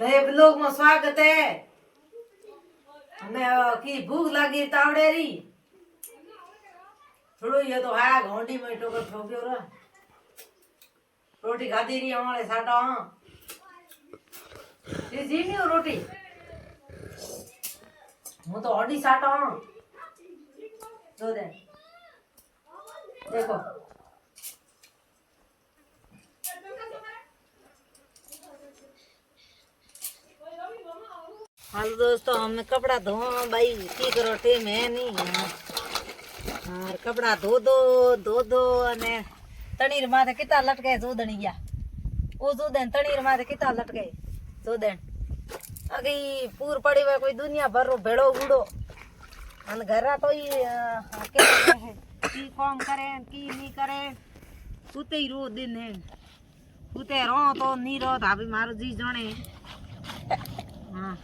नए ब्लॉग में स्वागत है। हमें की भूख लगी तावड़ेरी थोड़ो ये तो है घोंडी में टोकर ठोक्यो रे रोटी खाती रही हमारे साटा ये जी नहीं हो रोटी वो तो हड्डी साटा दो दे देखो हेलो दोस्तों हमें कपड़ा धो भाई की करो टेम है नहीं और कपड़ा धो दो अने तणीर माथे किता लटके जो दणी गया ओ जो देन तणीर माथे किता लटके जो देन अगी पूर पड़ी हुए कोई दुनिया भर रो भेड़ो उड़ो अन घरा तो ही की काम करे की नहीं करे सुते ही रो दिन है सुते रो तो नहीं रो भाभी मारो जी जाने हाँ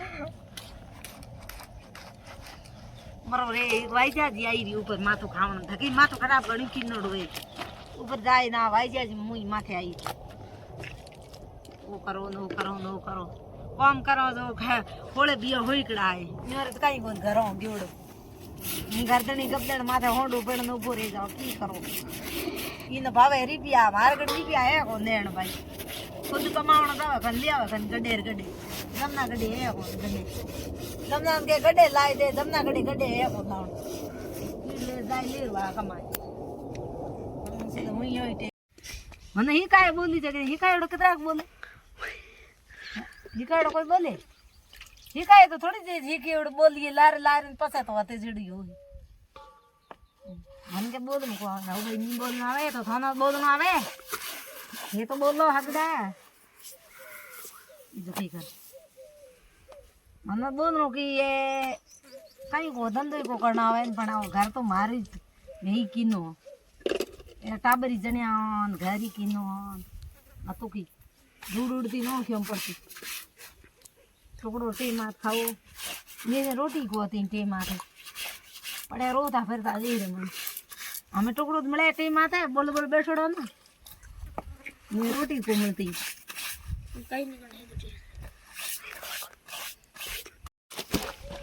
बराबर है वाईजा जी आई रही ऊपर माथो खावन धकी माथो खराब गणी किन्नोड़ो है ऊपर जाए ना वाईजा जी मुई माथे आई वो करो नो करो काम करो जो होले बिया होई कड़ाए मेरे तो कहीं कोन घरों गिवड़ो गर्दनी गबदन माथे होंडो पेड़ नो ऊपर जाओ की करो इन भावे रुपया मार गड रुपया है को नेण भाई खुद कमावण दवा कन लिया कन गडेर गडे जमना गडे है को गडे जमना के गडे लाए दे जमना गडे है को लावण ले जाय लेवा कमाय से मुई होते मने ही काय बोली जगे ही कायडो कितराक बोले ही कायडो कोई बोले ही काय तो थोड़ी जे ही केवड बोली लार लार पछा तो वाते जड़ी होई मन के बोल को ना भाई नहीं बोलना आवे तो थाना बोलना आवे ये तो बोलो हकदा इज्जत कर मन बोलनो कि ये कहीं को धंधो को करना आवे पण घर तो मारी नहीं किनो ए टाबरी जण्या घरी किनो आ तो की दूर उड़ती नो क्यों पड़ती टुकड़ो टेमा खाओ ये रोटी को होती टेमा थे पड़े रोता फिरता जी रे मन हमें टुकड़ो मिले टेमा थे बोल बोल बैठोड़ो ना ये रोटी को मिलती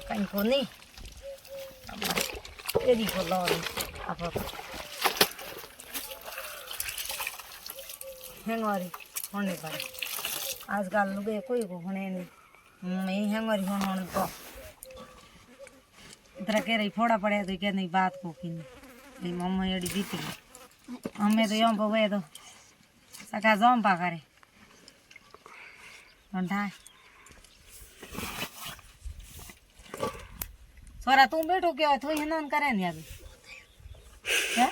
कहीं को नहीं एडी को लो आप हेंगवारी होने पर आजकल लुगे कोई को होने नहीं मैं हेंगवारी होने तो इतना कह रही फोड़ा पड़े तो क्या नहीं बात को की नहीं मम्मा एडी जीती हमें तो यहाँ पे तो सका जम पा करे ठंडा सोरा तू बैठो क्या तू हिनन करे नहीं अभी क्या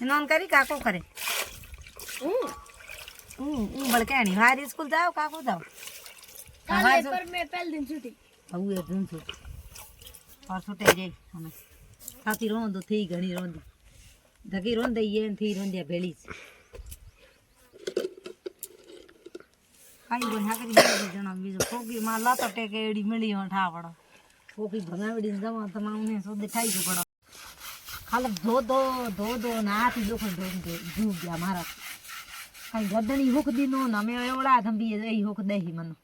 हिनन करी काको करे बड़के नहीं बाहर स्कूल जाओ काको जाओ हमारे पर मैं पहले दिन छुट्टी अब ये दिन छुट्टी और छुट्टे जाए हमें काफी रोंदो थी घणी रोंदी धकी रोंदे ये थी रोंदिया भेली काई बोल हाकरी बोल जना बीजो कोकी मां लातो टेके एडी मिली हो ठा पड़ो कोकी भगावड़ी जमा तमाम ने सो दिखाई जो पड़ो खाली दो ना हाथी जोखन दे जू गया मारा कई गदनी हुक दिनो ना मैं एवड़ा थंबी ए हुक देही मन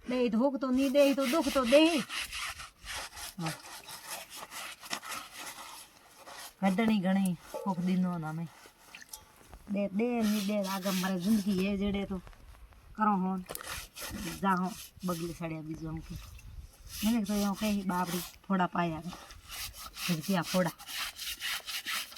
दे तो हुक तो नी दे तो दुख तो दे गदनी घणी हुक दिनो ना मैं दे नी दे आगे मारे जिंदगी है जेड़े तो करो हो जाओ बगले सड़िया बीजो हमके मैंने तो यो कही बाबड़ी फोड़ा पाया क्या फोड़ा